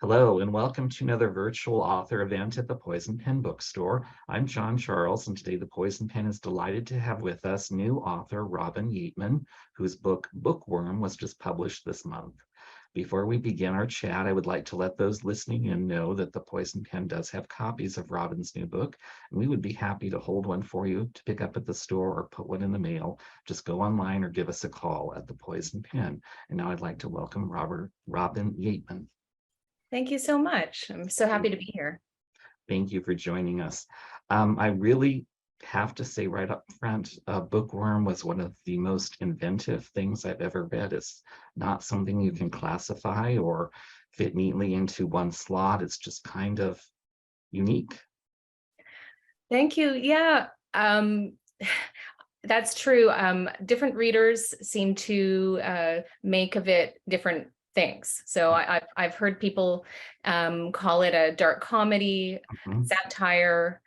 Hello, and welcome to another virtual author event at the Poison Pen Bookstore. I'm John Charles, and today the Poison Pen is delighted to have with us new author Robin Yeatman, whose book Bookworm was just published this month. Before we begin our chat, I would like to let those listening in know that the Poison Pen does have copies of Robin's new book, and we would be happy to hold one for you to pick up at the store or put one in the mail. Just go online or give us a call at the Poison Pen. And now I'd like to welcome Robin Yeatman. Thank you so much. I'm so happy to be here. Thank you for joining us. I really have to say right up front, Bookworm was one of the most inventive things I've ever read. It's not something you can classify or fit neatly into one slot. It's just kind of unique. Thank you. Yeah, that's true. Different readers seem to make of it different things. So I've heard people call it a dark comedy, satire,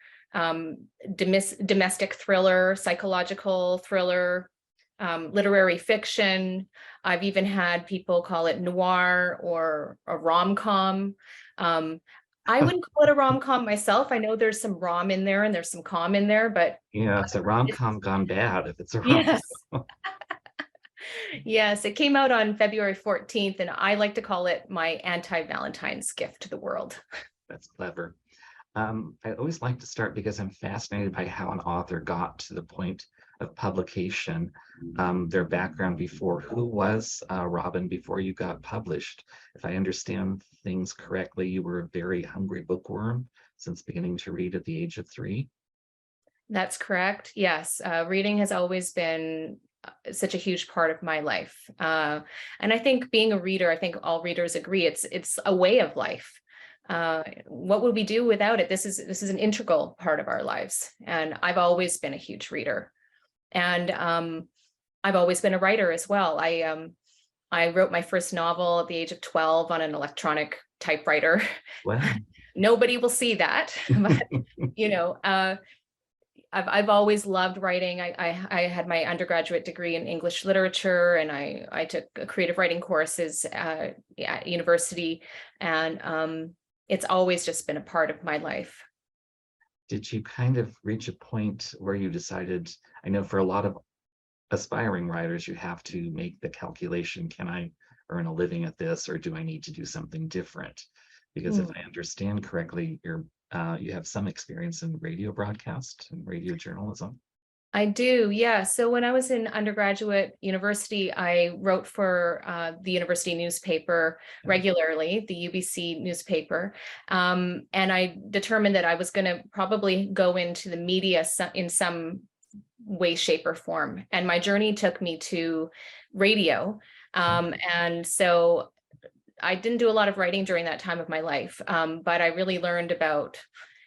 domestic thriller, psychological thriller, literary fiction. I've even had people call it noir or a rom-com. I wouldn't call it a rom-com myself. I know there's some rom in there and there's some com in there, but Yeah, it's a rom-com gone bad if it's a rom-com. yes. Yes, it came out on February 14th, and I like to call it my anti-Valentine's gift to the world. That's clever. I always like to start because I'm fascinated by how an author got to the point of publication, their background before. Who was Robin before you got published? If I understand things correctly, you were a very hungry bookworm since beginning to read at the age of 3. That's correct. Yes, reading has always been such a huge part of my life. And I think being a reader, I think all readers agree, it's a way of life. What would we do without it? This is an integral part of our lives. And I've always been a huge reader. And I've always been a writer as well. I wrote my first novel at the age of 12 on an electronic typewriter. Wow. Nobody will see that, but I've always loved writing. I had my undergraduate degree in English literature, and I took creative writing courses at university, and it's always just been a part of my life. Did you kind of reach a point where you decided, I know for a lot of aspiring writers, you have to make the calculation, can I earn a living at this, or do I need to do something different? Because if I understand correctly, you have some experience in radio broadcast and radio journalism. I do, yeah. So when I was in undergraduate university, I wrote for the university newspaper regularly, the UBC newspaper. And I determined that I was going to probably go into the media in some way, shape, or form. And my journey took me to radio. And so I didn't do a lot of writing during that time of my life, but I really learned about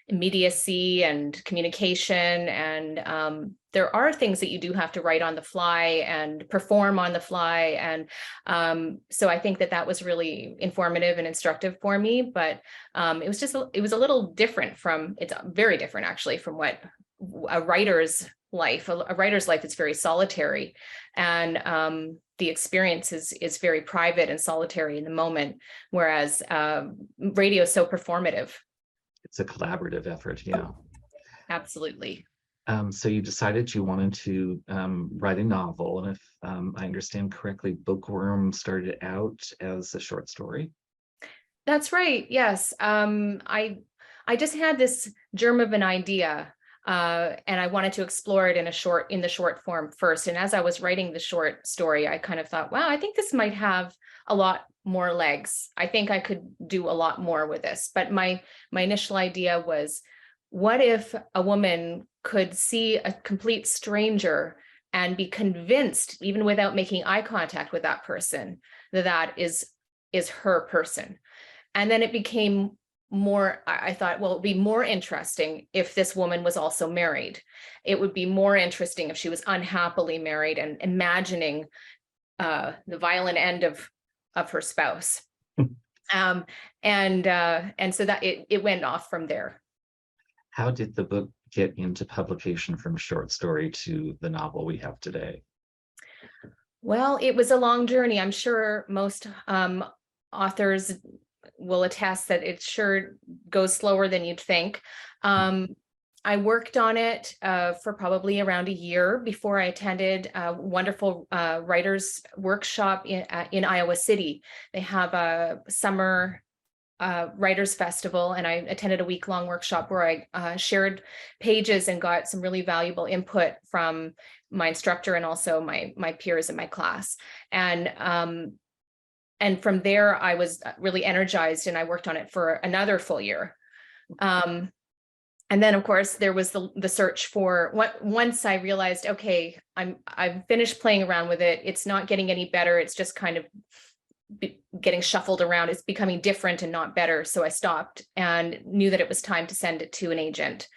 immediacy and communication. And there are things that you do have to write on the fly and perform on the fly. And so I think that was really informative and instructive for me. But it was a little different it's very different actually from what a writer's life. A writer's life is very solitary, and the experience is very private and solitary in the moment, whereas radio is so performative. It's a collaborative effort, yeah. Absolutely. So you decided you wanted to write a novel, and if I understand correctly, Bookworm started out as a short story. That's right. Yes. I just had this germ of an idea. And I wanted to explore it in the short form first. And as I was writing the short story, I kind of thought, wow, I think this might have a lot more legs. I think I could do a lot more with this. But my initial idea was, what if a woman could see a complete stranger and be convinced, even without making eye contact with that person, that is her person? And then it became more, I thought, well, it'd be more interesting if this woman was also married. It would be more interesting if she was unhappily married and imagining the violent end of her spouse. And so that it went off from there. How did the book get into publication from short story to the novel we have today? Well, it was a long journey. I'm sure most authors will attest that it sure goes slower than you'd think. I worked on it for probably around a year before I attended a wonderful writers workshop in Iowa City. They have a summer writers festival, and I attended a week-long workshop where I shared pages and got some really valuable input from my instructor and also my peers in my class. And from there, I was really energized, and I worked on it for another full year. And then, of course, there was the search for what. Once I realized, okay, I've finished playing around with it. It's not getting any better. It's just kind of getting shuffled around. It's becoming different and not better. So I stopped and knew that it was time to send it to an agent.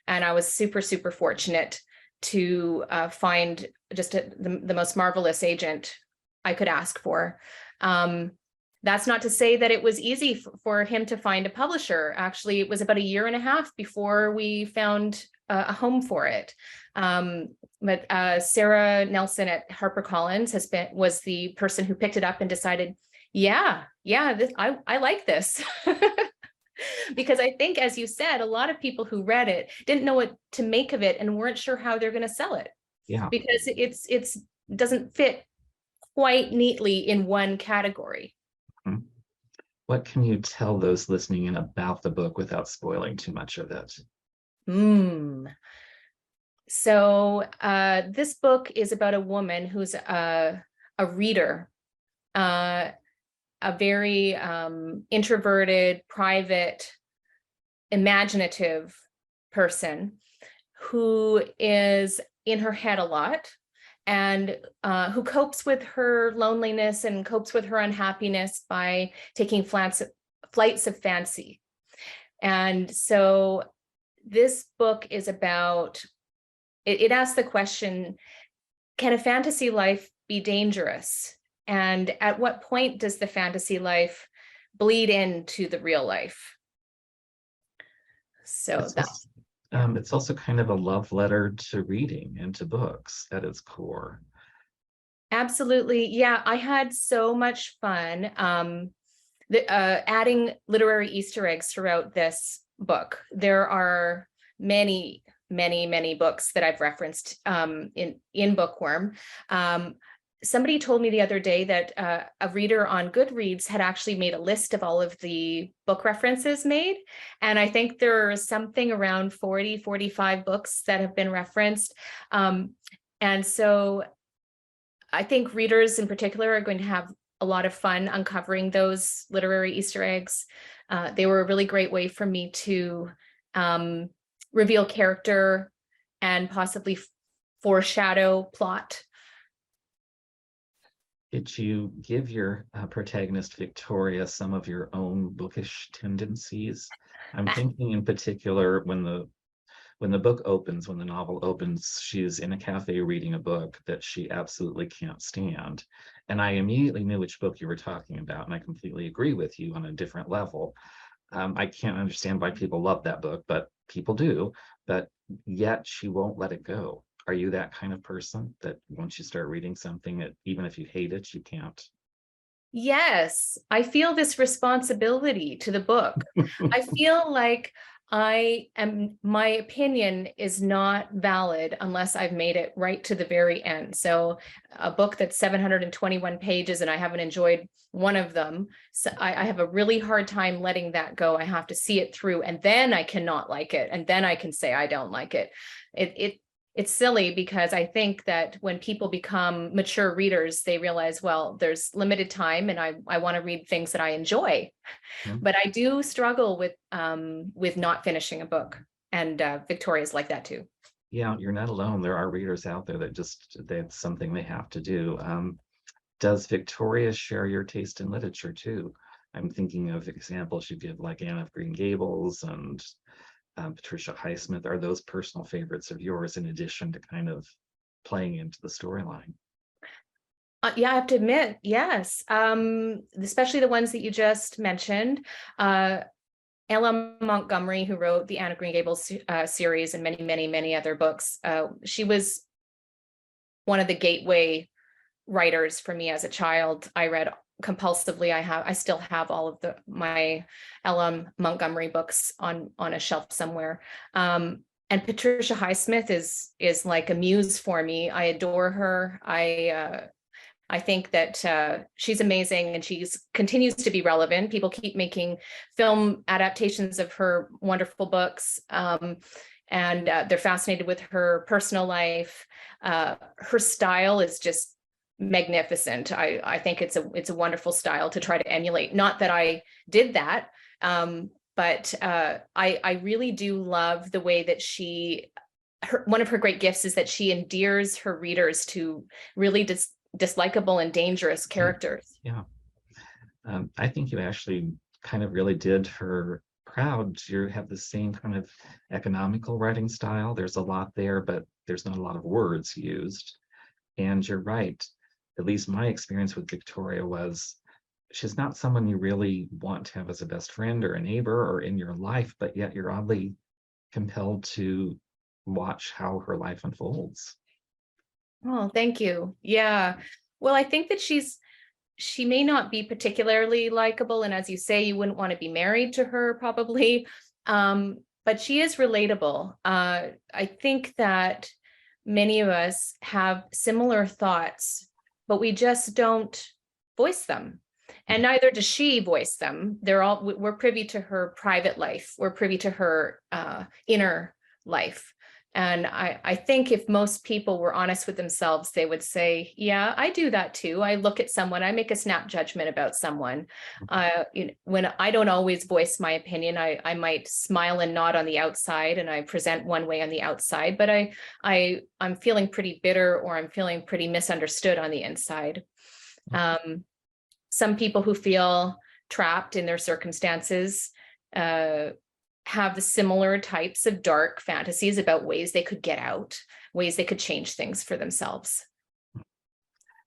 And I was super, super fortunate to find just the most marvelous agent I could ask for. That's not to say that it was easy for him to find a publisher. Actually, it was about a year and a half before we found a home for it. But Sarah Nelson at HarperCollins was the person who picked it up and decided, yeah, I like this. Because I think, as you said, a lot of people who read it didn't know what to make of it and weren't sure how they're going to sell it. Yeah. Because it's doesn't fit quite neatly in one category. What can you tell those listening in about the book without spoiling too much of it? So this book is about a woman who's a reader, a very introverted, private, imaginative person who is in her head a lot, and who copes with her loneliness and copes with her unhappiness by taking flights of fancy. And so this book is about, it asks the question, can a fantasy life be dangerous? And at what point does the fantasy life bleed into the real life? So that's... It's also kind of a love letter to reading and to books at its core. Absolutely. Yeah, I had so much fun adding literary Easter eggs throughout this book. There are many books that I've referenced in Bookworm. Somebody told me the other day that a reader on Goodreads had actually made a list of all of the book references made. And I think there are something around 45 books that have been referenced. And so I think readers in particular are going to have a lot of fun uncovering those literary Easter eggs. They were a really great way for me to reveal character and possibly foreshadow plot. Did you give your protagonist Victoria some of your own bookish tendencies? I'm thinking in particular when the book opens, when the novel opens, she's in a cafe reading a book that she absolutely can't stand. And I immediately knew which book you were talking about, and I completely agree with you on a different level. I can't understand why people love that book, but people do. But yet she won't let it go. Are you that kind of person that once you start reading something, even if you hate it, you can't? Yes, I feel this responsibility to the book. I feel like my opinion is not valid unless I've made it right to the very end. So a book that's 721 pages and I haven't enjoyed one of them, so I have a really hard time letting that go. I have to see it through, and then I cannot like it, and then I can say I don't like it. It's silly because I think that when people become mature readers, they realize, well, there's limited time and I want to read things that I enjoy. But I do struggle with not finishing a book, and Victoria's like that too. Yeah, you're not alone. There are readers out there that that's something they have to do. Does Victoria share your taste in literature too? I'm thinking of examples you give, like Anne of Green Gables and Patricia Highsmith. Are those personal favorites of yours in addition to kind of playing into the storyline? Yeah, I have to admit, yes. Especially the ones that you just mentioned. Ella Montgomery, who wrote the Anne of Green Gables series and many other books. She was one of the gateway writers for me as a child. I read compulsively. I still have all of my L.M. Montgomery books on a shelf somewhere. And Patricia Highsmith is like a muse for me. I adore her. I think that she's amazing, and she's continues to be relevant. People keep making film adaptations of her wonderful books, and they're fascinated with her personal life. Her style is just magnificent. I think it's a wonderful style to try to emulate. Not that I did that, but I really do love the way that one of her great gifts is that she endears her readers to really dislikable and dangerous characters. Yeah. I think you actually kind of really did her proud. You have the same kind of economical writing style. There's a lot there, but there's not a lot of words used. And you're right. At least my experience with Victoria was she's not someone you really want to have as a best friend or a neighbor or in your life, but yet you're oddly compelled to watch how her life unfolds. Oh, thank you. Yeah. Well, I think that she may not be particularly likable, and as you say, you wouldn't want to be married to her probably. But she is relatable. I think that many of us have similar thoughts, but we just don't voice them. And neither does she voice them. We're privy to her private life. We're privy to her inner life. And I think if most people were honest with themselves, they would say, yeah, I do that too. I look at someone, I make a snap judgment about someone. When I don't always voice my opinion, I might smile and nod on the outside, and I present one way on the outside, but I'm feeling pretty bitter, or I'm feeling pretty misunderstood on the inside. Some people who feel trapped in their circumstances have the similar types of dark fantasies about ways they could get out, ways they could change things for themselves.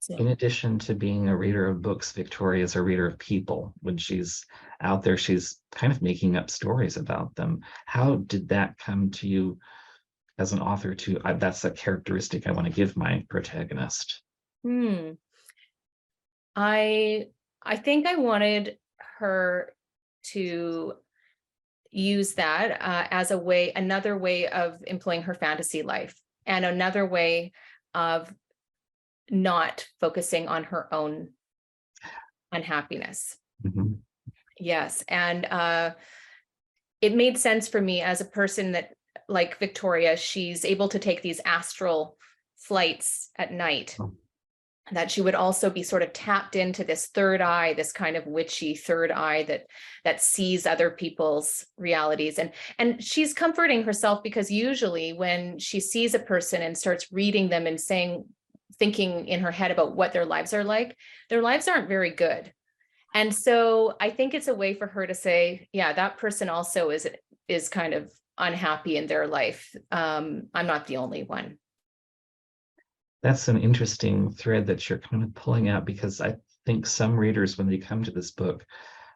So. In addition to being a reader of books, Victoria is a reader of people. When she's out there, she's kind of making up stories about them. How did that come to you as an author that's a characteristic I want to give my protagonist? I think I wanted her to use that as another way of employing her fantasy life, and another way of not focusing on her own unhappiness. Mm-hmm. Yes. And it made sense for me as a person that, like Victoria, she's able to take these astral flights at night. Oh. That she would also be sort of tapped into this third eye, this kind of witchy third eye that sees other people's realities. And she's comforting herself, because usually when she sees a person and starts reading them and thinking in her head about what their lives are like, their lives aren't very good. And so I think it's a way for her to say, yeah, that person also is kind of unhappy in their life. I'm not the only one. That's an interesting thread that you're kind of pulling out, because I think some readers, when they come to this book,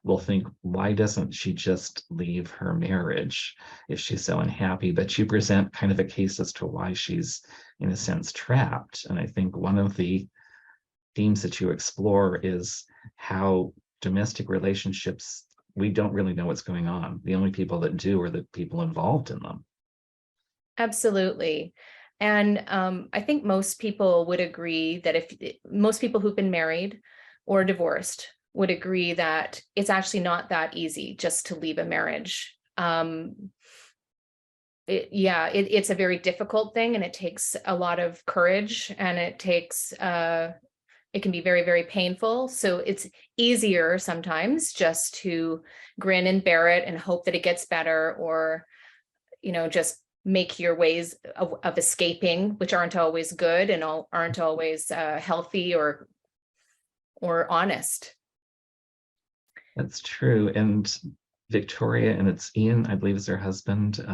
will think, why doesn't she just leave her marriage if she's so unhappy? But you present kind of a case as to why she's, in a sense, trapped. And I think one of the themes that you explore is how domestic relationships, we don't really know what's going on. The only people that do are the people involved in them. Absolutely. And I think most people would agree that most people who've been married or divorced would agree that it's actually not that easy just to leave a marriage. It's a very difficult thing, and it takes a lot of courage, and it can be very, very painful. So it's easier sometimes just to grin and bear it and hope that it gets better, or, just make your ways of escaping, which aren't always good and aren't always healthy or honest. That's true. And Victoria, and it's Ian, I believe, is her husband.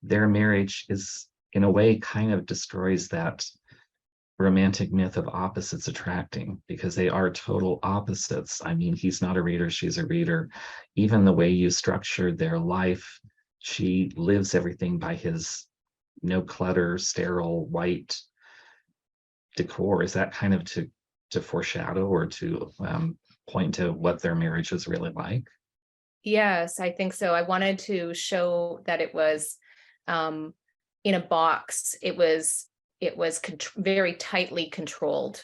Their marriage is, in a way, kind of destroys that romantic myth of opposites attracting, because they are total opposites. I mean, he's not a reader, she's a reader. Even the way you structured their life, she lives everything by his no clutter, sterile, white decor. Is that kind of to foreshadow or to point to what their marriage was really like? Yes, I think so. I wanted to show that it was um, in a box. It was very tightly controlled,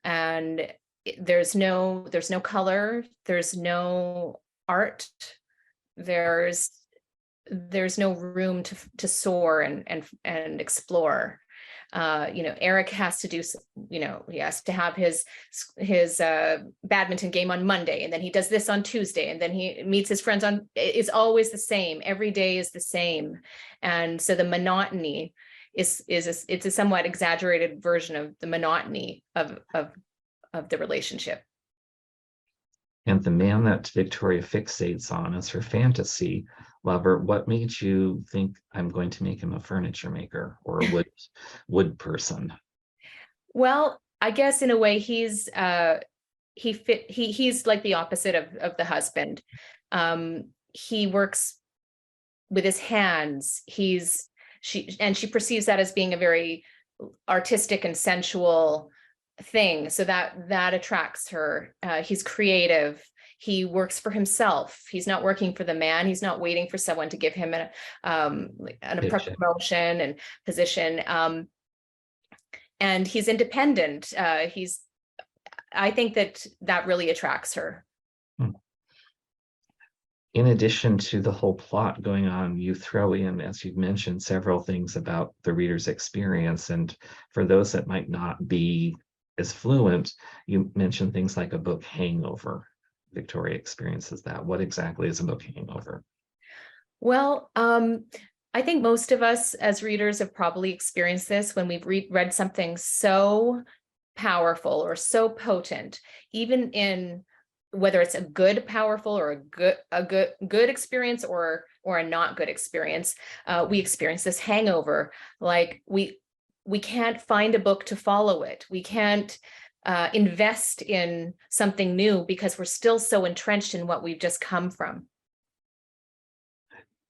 and there's no color, there's no art, there's there's no room to soar and explore. Eric has to do, he has to have his badminton game on Monday, and then he does this on Tuesday, and then he meets his friends on. It's always the same. Every day is the same, and so the monotony it's a somewhat exaggerated version of the monotony of the relationship. And the man that Victoria fixates on is her fantasy lover. What made you think I'm going to make him a furniture maker or a wood person? Well, I guess in a way he's like the opposite of the husband. He works with his hands. She perceives that as being a very artistic and sensual thing, so that attracts her. He's creative. He works for himself. He's not working for the man. He's not waiting for someone to give him a promotion and position. And he's independent. I think that really attracts her. In addition to the whole plot going on, you throw in, as you've mentioned, several things about the reader's experience. And for those that might not be as fluent, you mentioned things like a book hangover. Victoria experiences that. What exactly is a book hangover? Well, I think most of us as readers have probably experienced this when we've read something so powerful or so potent, even in whether it's a good, powerful, or a good experience or a not good experience. We experience this hangover. Like we can't find a book to follow it. We can't invest in something new because we're still so entrenched in what we've just come from.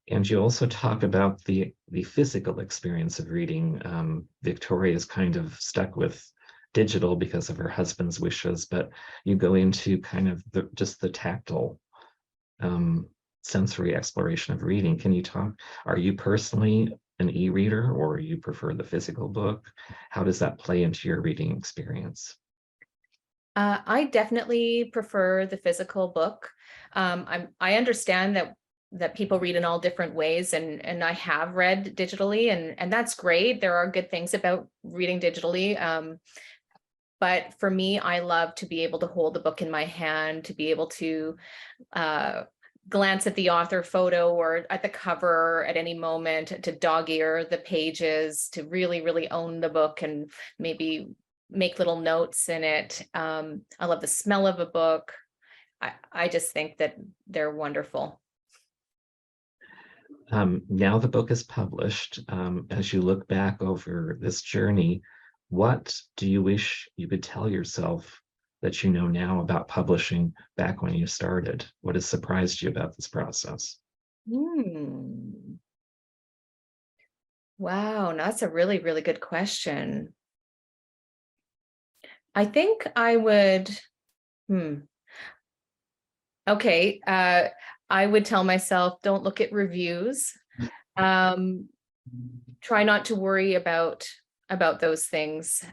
And you also talk about the physical experience of reading. Victoria is kind of stuck with digital because of her husband's wishes, but you go into kind of just the tactile sensory exploration of reading. Can you talk? Are you personally an e-reader, or you prefer the physical book? How does that play into your reading experience? I definitely prefer the physical book. I understand that people read in all different ways, and I have read digitally, and that's great. There are good things about reading digitally. But for me, I love to be able to hold the book in my hand, to be able to glance at the author photo or at the cover at any moment, to dog ear the pages, to really, really own the book and maybe make little notes in it. I love the smell of a book. I just think that they're wonderful. Now the book is published. As you look back over this journey, what do you wish you could tell yourself that you know now about publishing back when you started? What has surprised you about this process? Wow, that's a really, really good question. I think I would, okay, I would tell myself, don't look at reviews. Try not to worry about those things,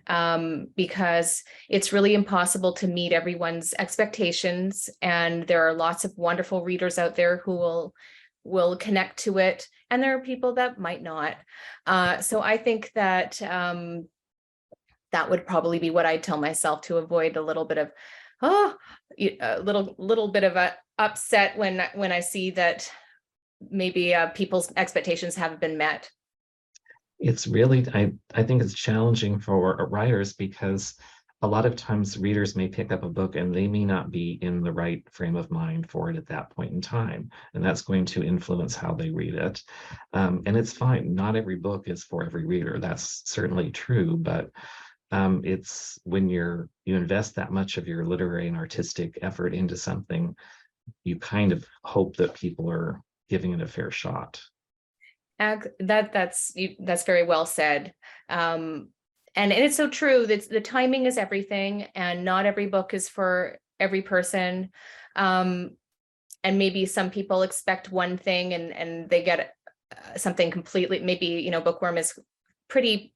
because it's really impossible to meet everyone's expectations, and there are lots of wonderful readers out there who will connect to it, and there are people that might not. So I think that that would probably be what I'd tell myself, to avoid a little bit of a little bit of a upset when I see that maybe people's expectations haven't been met. It's really, I think it's challenging for writers, because a lot of times readers may pick up a book and they may not be in the right frame of mind for it at that point in time. And that's going to influence how they read it. And it's fine. Not every book is for every reader. That's certainly true. But it's when you invest that much of your literary and artistic effort into something, you kind of hope that people are giving it a fair shot. That's very well said. and it's so true that the timing is everything, and not every book is for every person. Um, and maybe some people expect one thing and they get something completely, maybe, you know, Bookworm is pretty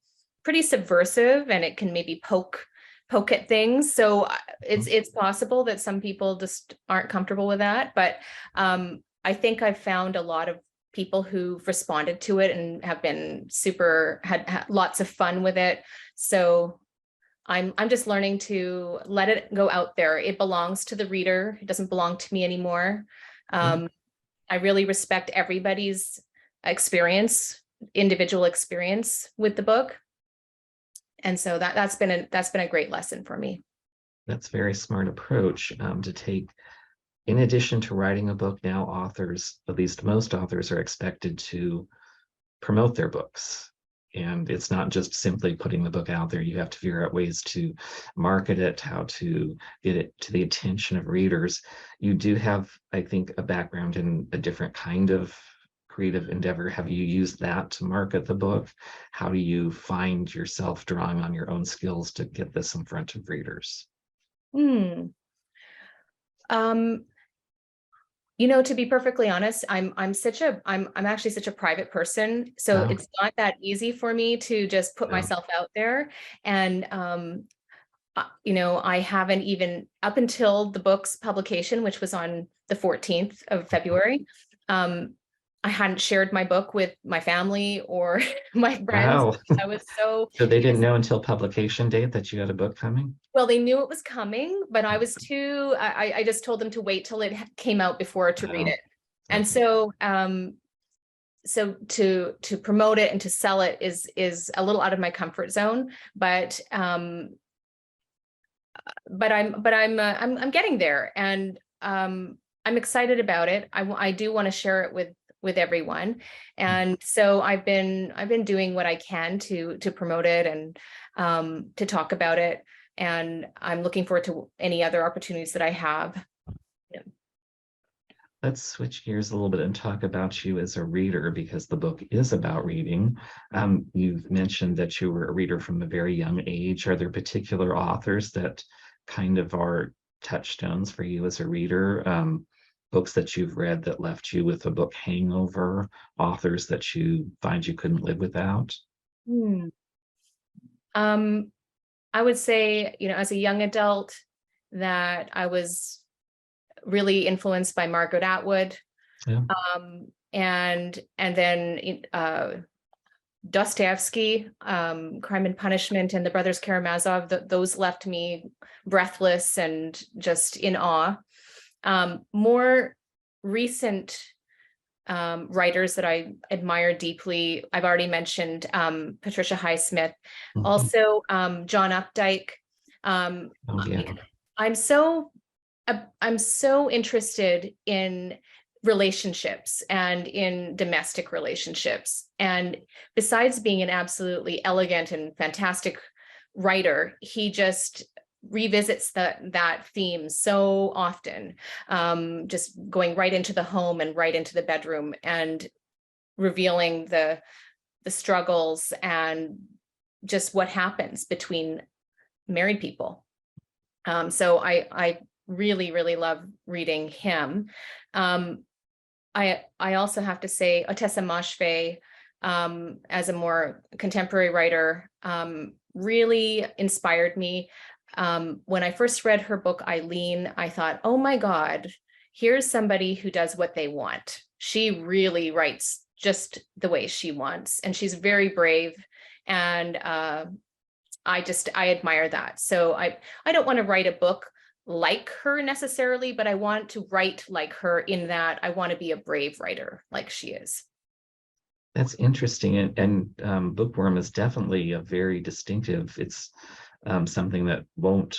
subversive, and it can maybe poke at things. So it's possible that some people just aren't comfortable with that. But I think I've found a lot of people who've responded to it and have been had lots of fun with it. So I'm just learning to let it go out there. It belongs to the reader. It doesn't belong to me anymore. I really respect everybody's individual experience with the book. And so that's been a great lesson for me. That's a very smart approach to take. In addition to writing a book, now authors, at least most authors, are expected to promote their books. And it's not just simply putting the book out there. You have to figure out ways to market it, how to get it to the attention of readers. You do have, I think, a background in a different kind of creative endeavor. Have you used that to market the book? How do you find yourself drawing on your own skills to get this in front of readers? Hmm. You know, to be perfectly honest, I'm actually such a private person. So Oh, it's not that easy for me to just put no. myself out there. And you know, I haven't even, up until the book's publication, which was on the 14th of February, I hadn't shared my book with my family or my friends. Wow. I was so, So they didn't know until publication date that you had a book coming? well, they knew it was coming, but I was too, I just told them to wait till it came out before to read Oh, it. And okay. so to promote it and to sell it is a little out of my comfort zone, but I'm getting there, and I'm excited about it. I do want to share it with everyone, and so I've been doing what I can to promote it and to talk about it, and I'm looking forward to any other opportunities that I have. Yeah. Let's switch gears a little bit and talk about you as a reader, because the book is about reading. You've mentioned that you were a reader from a very young age. Are there particular authors that kind of are touchstones for you as a reader? Books that you've read that left you with a book hangover, authors that you find you couldn't live without? Hmm. Um, I would say, you know, as a young adult, that I was really influenced by Margaret Atwood, Yeah. and then Dostoevsky, Crime and Punishment, and the Brothers Karamazov. Those left me breathless and just in awe. More recent writers that I admire deeply, I've already mentioned Patricia Highsmith, Mhm. also John Updike. Oh, yeah. I'm so I'm so interested in relationships and in domestic relationships. And besides being an absolutely elegant and fantastic writer, he just revisits that theme so often, just going right into the home and right into the bedroom and revealing the struggles and just what happens between married people. So I really, really love reading him. I also have to say Otessa Moshfegh, as a more contemporary writer, really inspired me. When I first read her book, Eileen, I thought, oh my God, here's somebody who does what they want. She really writes just the way she wants, and she's very brave. And I admire that. So I don't want to write a book like her necessarily, but I want to write like her in that I want to be a brave writer like she is. That's interesting. And Bookworm is definitely a very distinctive. It's something that won't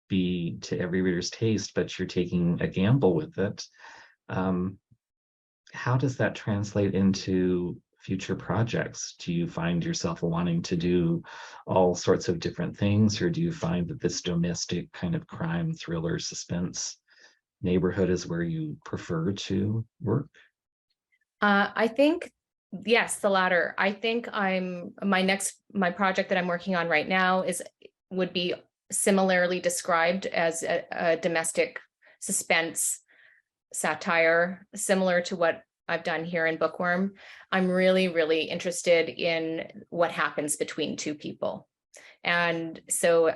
be to every reader's taste, but you're taking a gamble with it. Um, how does that translate into future projects? Do you find yourself wanting to do all sorts of different things, or do you find that this domestic kind of crime, thriller, suspense neighborhood is where you prefer to work? I think Yes, the latter. I think my project that I'm working on right now would be similarly described as a domestic suspense satire, similar to what I've done here in Bookworm. I'm really, really interested in what happens between two people. And so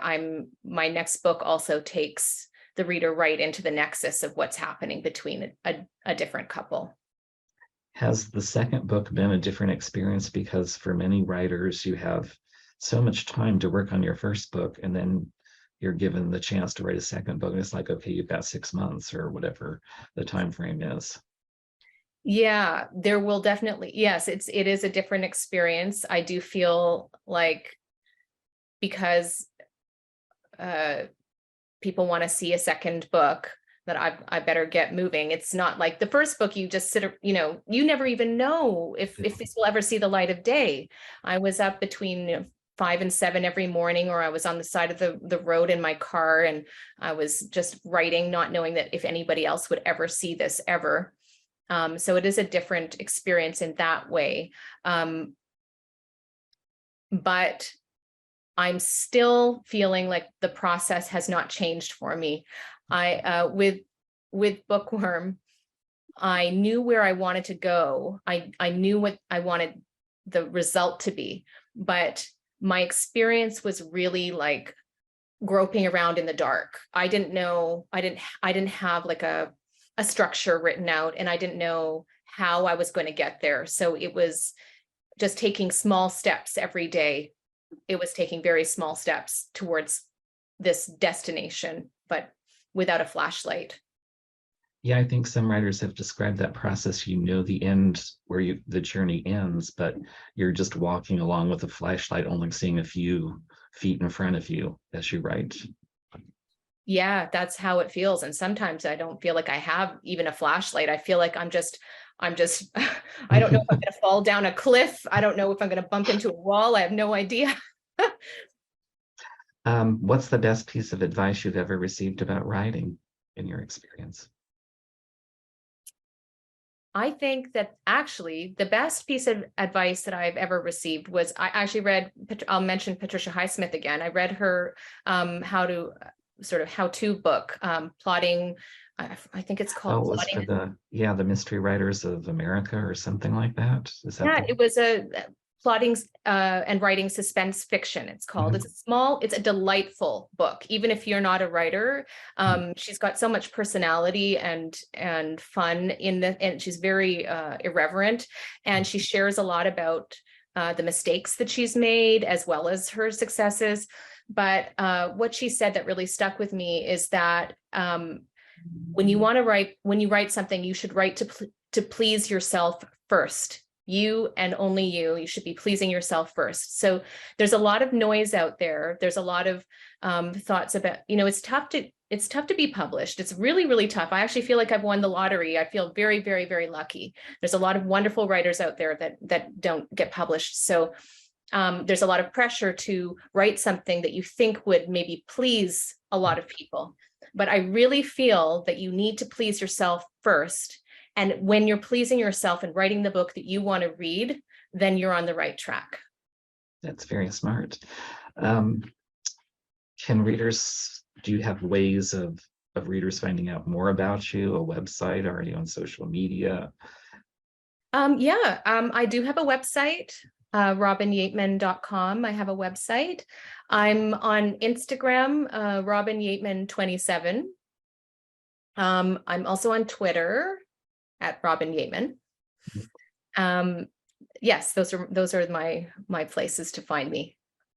my next book also takes the reader right into the nexus of what's happening between a different couple. Has the second book been a different experience? Because for many writers, you have so much time to work on your first book, and then you're given the chance to write a second book, and it's like, okay, you've got 6 months or whatever the time frame is. Yeah, there will definitely, yes, it is a different experience. I do feel like because people want to see a second book, that I better get moving. It's not like the first book, you just sit, you never even know if this will ever see the light of day. I was up between 5 and 7 every morning, or I was on the side of the road in my car, and I was just writing, not knowing that if anybody else would ever see this ever. So it is a different experience in that way. But I'm still feeling like the process has not changed for me. With Bookworm, I knew where I wanted to go. I knew what I wanted the result to be, but my experience was really like groping around in the dark. I didn't know, I didn't have like a structure written out, and I didn't know how I was going to get there. So it was just taking small steps every day. It was taking very small steps towards this destination, but without a flashlight. Yeah, I think some writers have described that process. You know the end where the journey ends, but you're just walking along with a flashlight, only seeing a few feet in front of you as you write. Yeah, that's how it feels. And sometimes I don't feel like I have even a flashlight. I feel like I'm just, I don't know if I'm going to fall down a cliff. I don't know if I'm going to bump into a wall. I have no idea. What's the best piece of advice you've ever received about writing in your experience? I think that actually the best piece of advice that I've ever received was, I actually read, I'll mention Patricia Highsmith again. I read her how-to book, plotting. I think it's called Oh, it was Plotting. for the Mystery Writers of America or something like that. Is that Yeah, the it was a plotting and writing suspense fiction. It's called. Mhm. It's a delightful book. Even if you're not a writer, she's got so much personality and fun in and she's very irreverent, and she shares a lot about the mistakes that she's made as well as her successes. But what she said that really stuck with me is that when you write something, you should write to please yourself first. You and only you. You should be pleasing yourself first. So there's a lot of noise out there. There's a lot of thoughts about, it's tough to be published. It's really, really tough. I actually feel like I've won the lottery. I feel very, very, very lucky. There's a lot of wonderful writers out there that don't get published. So there's a lot of pressure to write something that you think would maybe please a lot of people. But I really feel that you need to please yourself first. And when you're pleasing yourself and writing the book that you want to read, then you're on the right track. That's very smart. Do you have ways of readers finding out more about you? A website? Are you on social media? I do have a website, robinyeatman.com. I have a website. I'm on Instagram, Robin Yeatman 27. I'm also on Twitter at Robin Yeatman. Yes, those are my places to find me.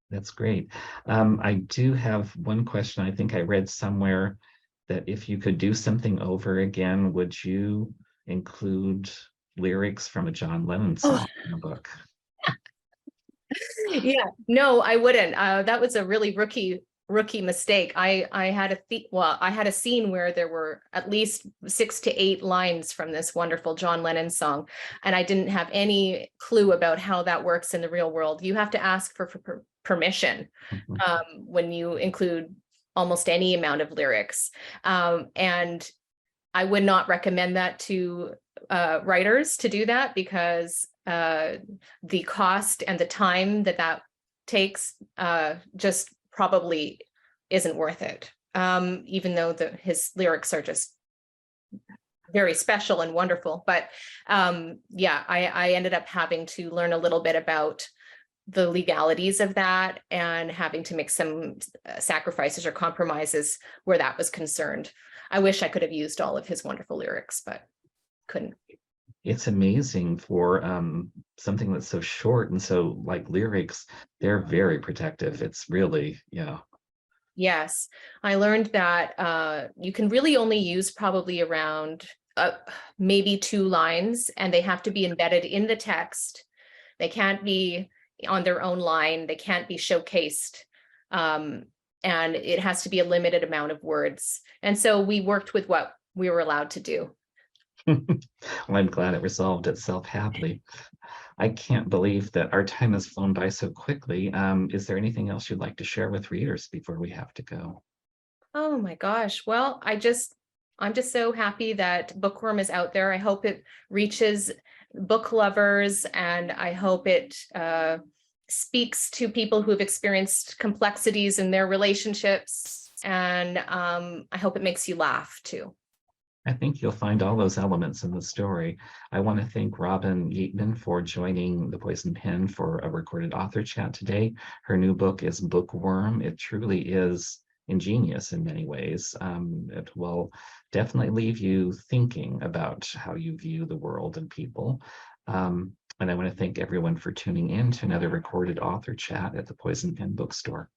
That's great. I do have one question. I think I read somewhere that if you could do something over again, would you include lyrics from a John Lennon song in the book? Yeah, no, I wouldn't. That was a really rookie mistake. I had a scene where there were at least 6 to 8 lines from this wonderful John Lennon song, and I didn't have any clue about how that works in the real world. You have to ask for permission when you include almost any amount of lyrics, and I would not recommend that to writers to do that, because the cost and the time that takes just probably isn't worth it. Even though his lyrics are just very special and wonderful. But yeah, I ended up having to learn a little bit about the legalities of that and having to make some sacrifices or compromises where that was concerned. I wish I could have used all of his wonderful lyrics, but couldn't. It's amazing for something that's so short and so like lyrics, they're very protective. It's really, yeah. Yes, I learned that you can really only use probably around maybe 2 lines, and they have to be embedded in the text. They can't be on their own line. They can't be showcased. And it has to be a limited amount of words. And so we worked with what we were allowed to do. Well, I'm glad it resolved itself happily. I can't believe that our time has flown by so quickly. Is there anything else you'd like to share with readers before we have to go? Oh my gosh. Well, I'm just so happy that Bookworm is out there. I hope it reaches book lovers, and I hope it speaks to people who have experienced complexities in their relationships. And I hope it makes you laugh too. I think you'll find all those elements in the story. I want to thank Robin Yeatman for joining the Poison Pen for a recorded author chat today. Her new book is Bookworm. It truly is ingenious in many ways. It will definitely leave you thinking about how you view the world and people. And I want to thank everyone for tuning in to another recorded author chat at the Poison Pen Bookstore.